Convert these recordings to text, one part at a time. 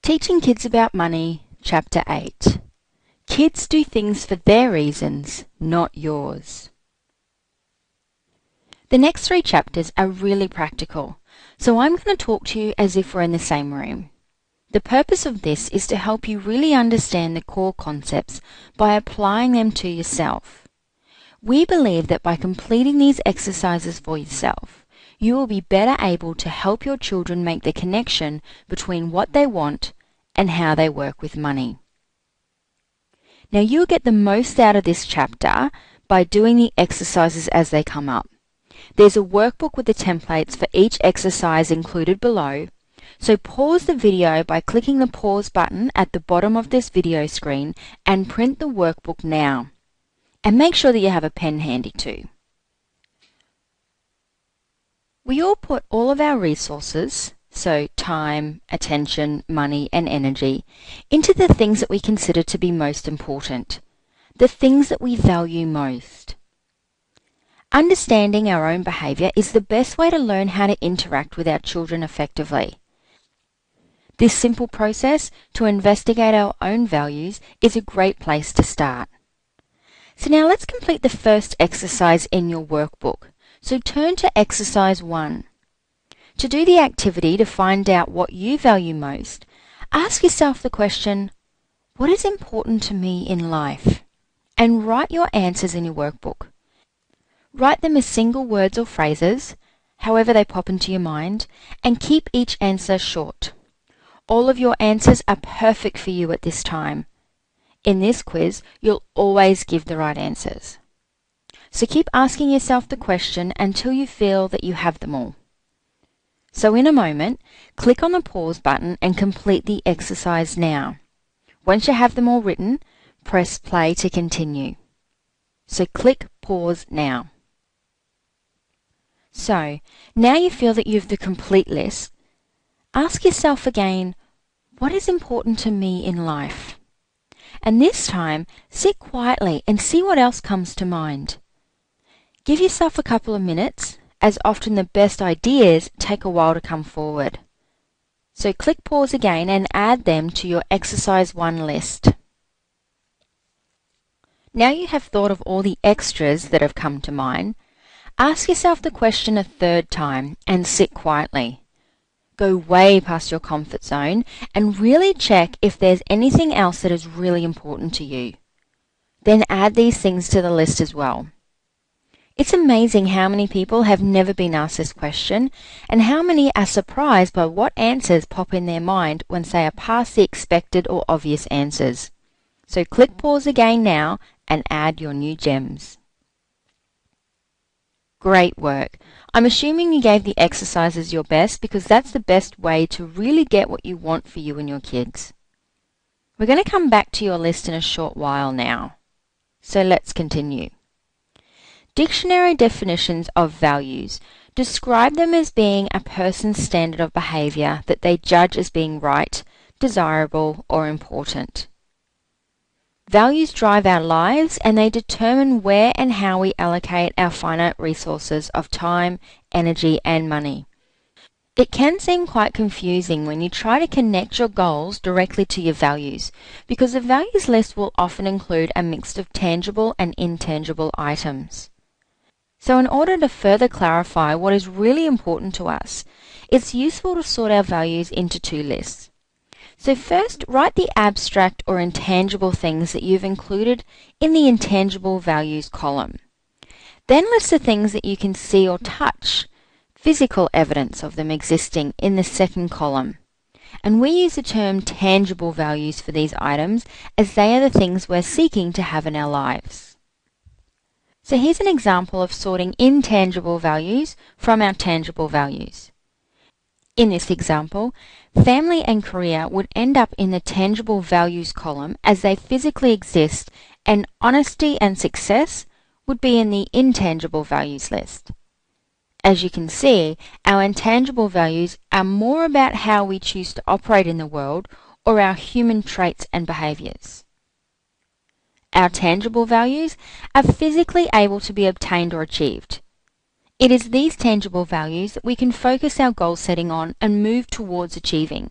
Teaching Kids About Money, Chapter 8. Kids do things for their reasons, not yours. The next 3 chapters are really practical, so I'm going to talk to you as if we're in the same room. The purpose of this is to help you really understand the core concepts by applying them to yourself. We believe that by completing these exercises for yourself, you will be better able to help your children make the connection between what they want and how they work with money. Now you'll get the most out of this chapter by doing the exercises as they come up. There's a workbook with the templates for each exercise included below, so pause the video by clicking the pause button at the bottom of this video screen and print the workbook now. And make sure that you have a pen handy too. We all put all of our resources, so time, attention, money and energy, into the things that we consider to be most important, the things that we value most. Understanding our own behaviour is the best way to learn how to interact with our children effectively. This simple process to investigate our own values is a great place to start. So now let's complete the first exercise in your workbook. So turn to exercise 1. To do the activity to find out what you value most, ask yourself the question, what is important to me in life? And write your answers in your workbook. Write them as single words or phrases, however they pop into your mind, and keep each answer short. All of your answers are perfect for you at this time. In this quiz, you'll always give the right answers. So keep asking yourself the question until you feel that you have them all. So in a moment, click on the pause button and complete the exercise now. Once you have them all written, press play to continue. So click pause now. So, now you feel that you have the complete list, ask yourself again, what is important to me in life? And this time, sit quietly and see what else comes to mind. Give yourself a couple of minutes, as often the best ideas take a while to come forward. So click pause again and add them to your exercise 1 list. Now you have thought of all the extras that have come to mind, ask yourself the question a 3rd time and sit quietly. Go way past your comfort zone and really check if there's anything else that is really important to you. Then add these things to the list as well. It's amazing how many people have never been asked this question and how many are surprised by what answers pop in their mind when they are past the expected or obvious answers. So click pause again now and add your new gems. Great work. I'm assuming you gave the exercises your best because that's the best way to really get what you want for you and your kids. We're going to come back to your list in a short while now. So let's continue. Dictionary definitions of values describe them as being a person's standard of behaviour that they judge as being right, desirable or important. Values drive our lives and they determine where and how we allocate our finite resources of time, energy and money. It can seem quite confusing when you try to connect your goals directly to your values, because the values list will often include a mix of tangible and intangible items. So in order to further clarify what is really important to us, it's useful to sort our values into 2 lists. So first, write the abstract or intangible things that you've included in the intangible values column. Then list the things that you can see or touch, physical evidence of them existing, in the 2nd column. And we use the term tangible values for these items as they are the things we're seeking to have in our lives. So here's an example of sorting intangible values from our tangible values. In this example, family and career would end up in the tangible values column as they physically exist, and honesty and success would be in the intangible values list. As you can see, our intangible values are more about how we choose to operate in the world or our human traits and behaviours. Our tangible values are physically able to be obtained or achieved. It is these tangible values that we can focus our goal setting on and move towards achieving.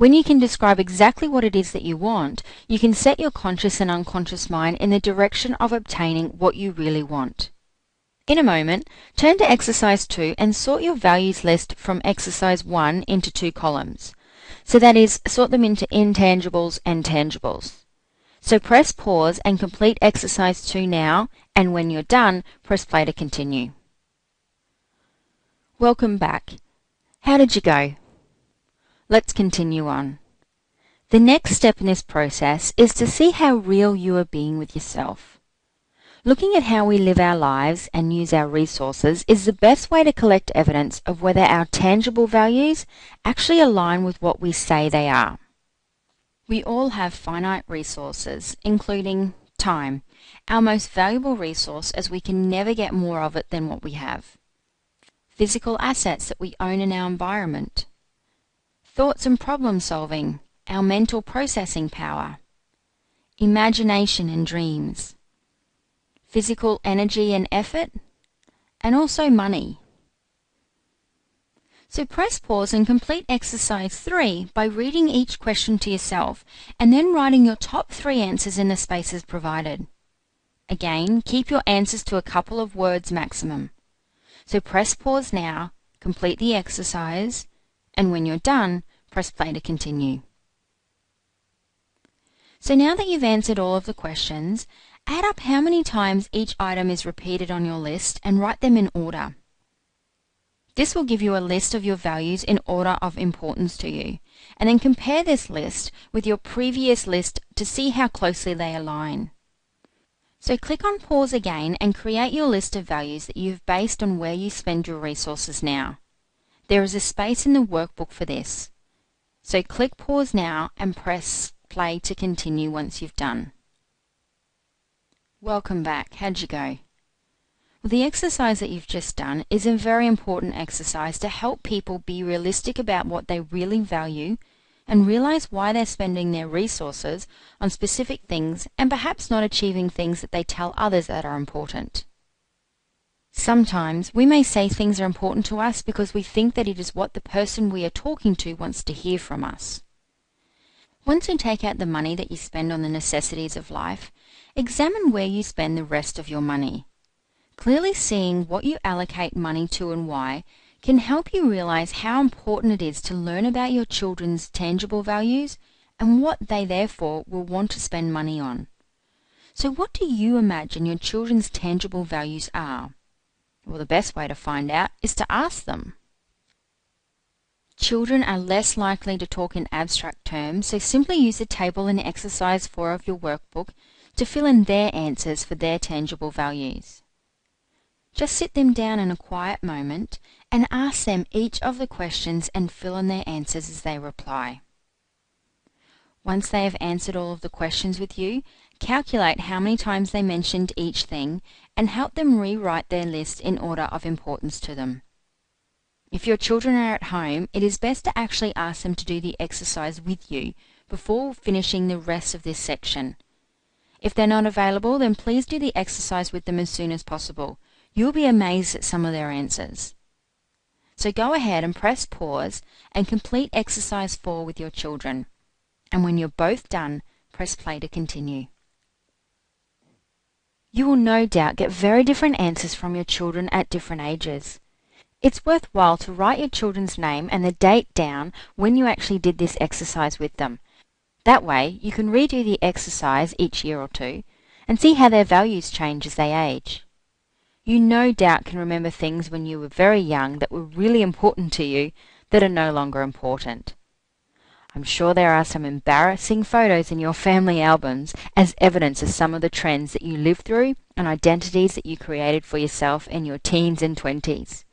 When you can describe exactly what it is that you want, you can set your conscious and unconscious mind in the direction of obtaining what you really want. In a moment, turn to exercise 2 and sort your values list from exercise 1 into 2 columns. So that is, sort them into intangibles and tangibles. So press pause and complete exercise 2 now, and when you're done, press play to continue. Welcome back. How did you go? Let's continue on. The next step in this process is to see how real you are being with yourself. Looking at how we live our lives and use our resources is the best way to collect evidence of whether our tangible values actually align with what we say they are. We all have finite resources, including time, our most valuable resource, as we can never get more of it than what we have. Physical assets that we own in our environment. Thoughts and problem solving, our mental processing power. Imagination and dreams. Physical energy and effort, and also money. So press pause and complete exercise 3 by reading each question to yourself and then writing your top 3 answers in the spaces provided. Again, keep your answers to a couple of words maximum. So press pause now, complete the exercise, and when you're done, press play to continue. So now that you've answered all of the questions, add up how many times each item is repeated on your list and write them in order. This will give you a list of your values in order of importance to you, and then compare this list with your previous list to see how closely they align. So click on pause again and create your list of values that you've based on where you spend your resources now. There is a space in the workbook for this. So click pause now and press play to continue once you've done. Welcome back. How'd you go? Well, the exercise that you've just done is a very important exercise to help people be realistic about what they really value and realize why they're spending their resources on specific things and perhaps not achieving things that they tell others that are important. Sometimes we may say things are important to us because we think that it is what the person we are talking to wants to hear from us. Once you take out the money that you spend on the necessities of life, examine where you spend the rest of your money. Clearly seeing what you allocate money to and why can help you realize how important it is to learn about your children's tangible values and what they therefore will want to spend money on. So what do you imagine your children's tangible values are? Well, the best way to find out is to ask them. Children are less likely to talk in abstract terms, so simply use the table in exercise 4 of your workbook to fill in their answers for their tangible values. Just sit them down in a quiet moment and ask them each of the questions and fill in their answers as they reply. Once they have answered all of the questions with you, calculate how many times they mentioned each thing and help them rewrite their list in order of importance to them. If your children are at home, it is best to actually ask them to do the exercise with you before finishing the rest of this section. If they're not available, then please do the exercise with them as soon as possible. You'll be amazed at some of their answers. So go ahead and press pause and complete exercise 4 with your children. And when you're both done, press play to continue. You will no doubt get very different answers from your children at different ages. It's worthwhile to write your children's name and the date down when you actually did this exercise with them. That way, you can redo the exercise each year or two and see how their values change as they age. You no doubt can remember things when you were very young that were really important to you that are no longer important. I'm sure there are some embarrassing photos in your family albums as evidence of some of the trends that you lived through and identities that you created for yourself in your teens and 20s.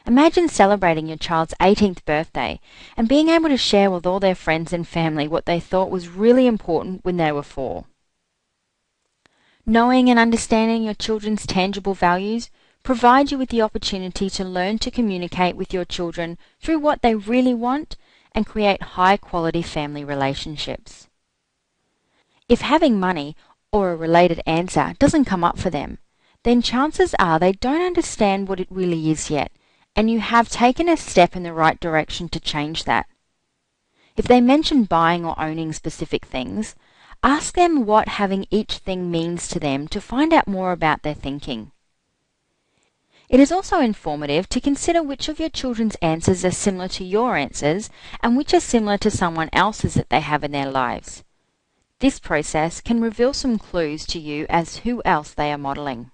Imagine celebrating your child's 18th birthday and being able to share with all their friends and family what they thought was really important when they were 4. Knowing and understanding your children's tangible values provide you with the opportunity to learn to communicate with your children through what they really want and create high-quality family relationships. If having money or a related answer doesn't come up for them, then chances are they don't understand what it really is yet, and you have taken a step in the right direction to change that. If they mention buying or owning specific things, ask them what having each thing means to them to find out more about their thinking. It is also informative to consider which of your children's answers are similar to your answers and which are similar to someone else's that they have in their lives. This process can reveal some clues to you as who else they are modelling.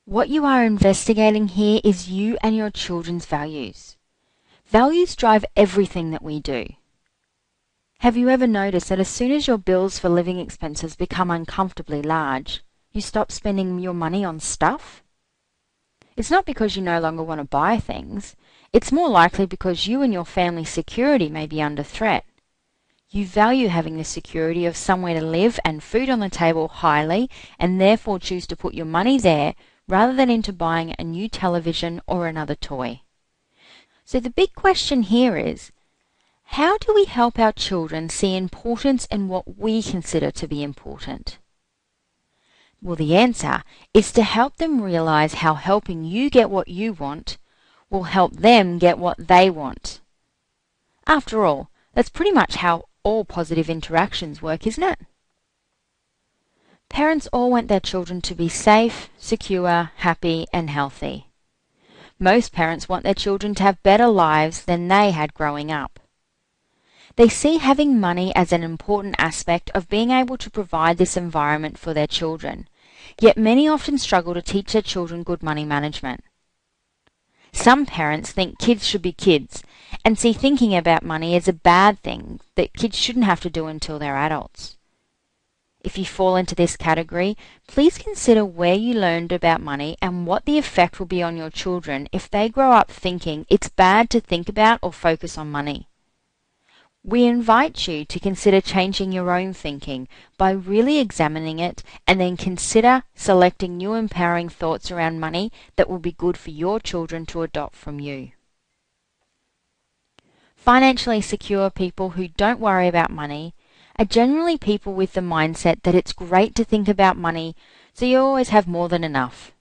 What you are investigating here is you and your children's values. Values drive everything that we do. Have you ever noticed that as soon as your bills for living expenses become uncomfortably large, you stop spending your money on stuff? It's not because you no longer want to buy things. It's more likely because you and your family's security may be under threat. You value having the security of somewhere to live and food on the table highly, and therefore choose to put your money there rather than into buying a new television or another toy. So the big question here is, how do we help our children see importance in what we consider to be important? Well, the answer is to help them realize how helping you get what you want will help them get what they want. After all, that's pretty much how all positive interactions work, isn't it? Parents all want their children to be safe, secure, happy, and healthy. Most parents want their children to have better lives than they had growing up. They see having money as an important aspect of being able to provide this environment for their children, yet many often struggle to teach their children good money management. Some parents think kids should be kids and see thinking about money as a bad thing that kids shouldn't have to do until they're adults. If you fall into this category, please consider where you learned about money and what the effect will be on your children if they grow up thinking it's bad to think about or focus on money. We invite you to consider changing your own thinking by really examining it and then consider selecting new empowering thoughts around money that will be good for your children to adopt from you. Financially secure people who don't worry about money are generally people with the mindset that it's great to think about money, so you always have more than enough.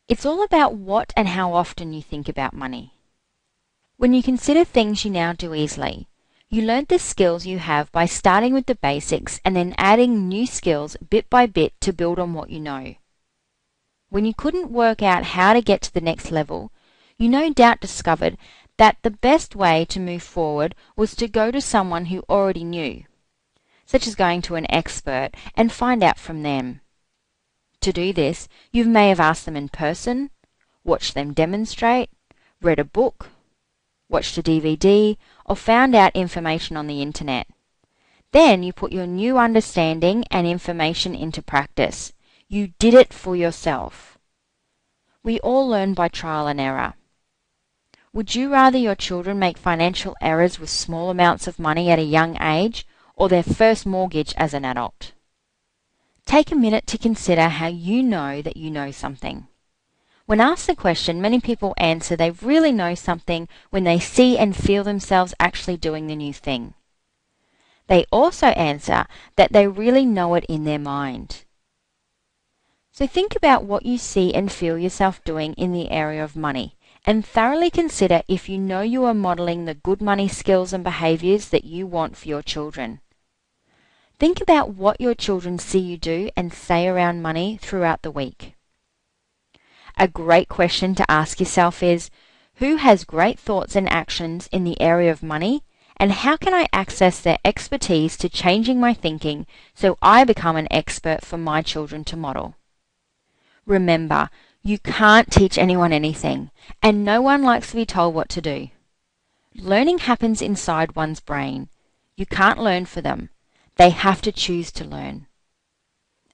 It's all about what and how often you think about money. When you consider things you now do easily, you learn the skills you have by starting with the basics and then adding new skills bit by bit to build on what you know. When you couldn't work out how to get to the next level, you no doubt discovered that the best way to move forward was to go to someone who already knew, such as going to an expert and find out from them. To do this, you may have asked them in person, watched them demonstrate, read a book, watched a DVD, or found out information on the internet. Then you put your new understanding and information into practice. You did it for yourself. We all learn by trial and error. Would you rather your children make financial errors with small amounts of money at a young age, or their first mortgage as an adult? Take a minute to consider how you know that you know something. When asked the question, many people answer they really know something when they see and feel themselves actually doing the new thing. They also answer that they really know it in their mind. So think about what you see and feel yourself doing in the area of money, and thoroughly consider if you know you are modeling the good money skills and behaviors that you want for your children. Think about what your children see you do and say around money throughout the week. A great question to ask yourself is, who has great thoughts and actions in the area of money, and how can I access their expertise to changing my thinking so I become an expert for my children to model? Remember, you can't teach anyone anything, and no one likes to be told what to do. Learning happens inside one's brain. You can't learn for them. They have to choose to learn.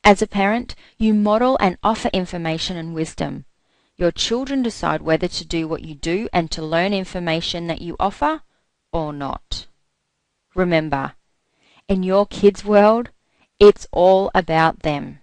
As a parent, you model and offer information and wisdom. Your children decide whether to do what you do and to learn information that you offer or not. Remember, in your kids' world, it's all about them.